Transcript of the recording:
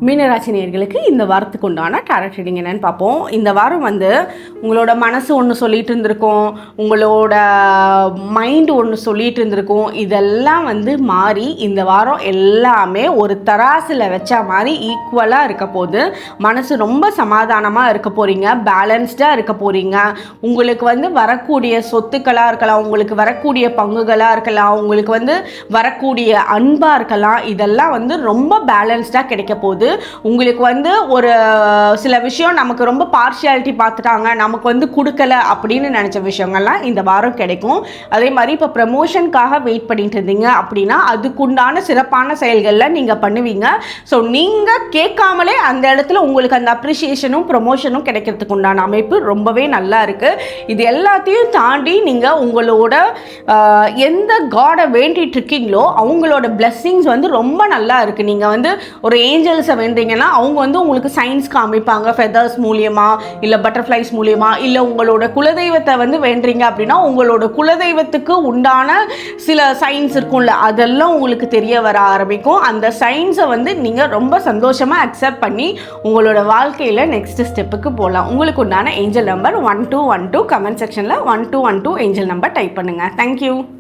மீனராசி நேயர்களுக்கு இந்த வாரத்துக்கு உண்டான டாரட் ரீடிங் என்னன்னு பார்ப்போம். இந்த வாரம் உங்களோட மனசு ஒன்று சொல்லிட்டு இருந்திருக்கும், உங்களோட மைண்டு ஒன்று சொல்லிட்டு இருந்திருக்கும். இதெல்லாம் மாறி இந்த வாரம் எல்லாமே ஒரு தராசில் வச்ச மாதிரி ஈக்குவலாக இருக்க போது. மனசு ரொம்ப சமாதானமாக இருக்க போகிறீங்க, பேலன்ஸ்டாக இருக்க போகிறீங்க. உங்களுக்கு வரக்கூடிய சொத்துக்களாக இருக்கலாம், உங்களுக்கு வரக்கூடிய பங்குகளாக இருக்கலாம், உங்களுக்கு வரக்கூடிய அன்பாக இருக்கலாம். இதெல்லாம் ரொம்ப பேலன்ஸ்டாக கிடைக்க போகுது. உங்களுக்கு ஒரு சில விஷயம் நமக்கு ரொம்ப பார்ஷியாலிட்டி பார்த்துட்டாங்க, நமக்கு கொடுக்கல அப்படின்னு நினச்ச விஷயங்கள்லாம் இந்த வாரம் கிடைக்கும். அதே மாதிரி இப்போ ப்ரமோஷனுக்காக வெயிட் பண்ணிட்டு இருந்தீங்க அப்படின்னா அதுக்குண்டான சிறப்பான செயல்களில் நீங்கள் பண்ணுவீங்க. ஸோ நீங்கள் கேட்காமலே அந்த இடத்துல உங்களுக்கு அந்த அப்ரிஷியேஷனும் ப்ரமோஷனும் கிடைக்கிறதுக்கு உண்டான அமைப்பு ரொம்பவே நல்லா இருக்குது. இது எல்லாத்தையும் தாண்டி நீங்கள் உங்களோட எந்த காடை வேண்டிட்டு இருக்கீங்களோ அவங்களோட பிளெஸ்ஸிங்ஸ் ரொம்ப நல்லா இருக்குது. நீங்கள் ஒரு ஏஞ்சல்ஸை வேண்டீங்கன்னா அவங்க உங்களுக்கு சயின்ஸ் காமிப்பாங்க, ஃபெதர்ஸ் மூலியமா இல்லை பட்டர்ஃப்ளைஸ் மூலியமா. இல்லை உங்களோட குலதெய்வத்தை வேண்டீங்க அப்படின்னா உங்களோட குலதெய்வத்துக்கு உண்டான சில சயின்ஸ் இருக்கும்ல, அதெல்லாம் உங்களுக்கு தெரிய வர ஆரம்பிக்கும். அந்த சயின்ஸை நீங்கள் ரொம்ப சந்தோஷமாக அக்செப்ட் பண்ணி உங்களோட வாழ்க்கையில் நெக்ஸ்ட் ஸ்டெப்புக்கு போகலாம். உங்களுக்கு உண்டான ஏஞ்சல் நம்பர் 1212. கமெண்ட் செக்ஷனில் 1212 ஏஞ்சல் நம்பர் டைப் பண்ணுங்கள். தேங்க்யூ.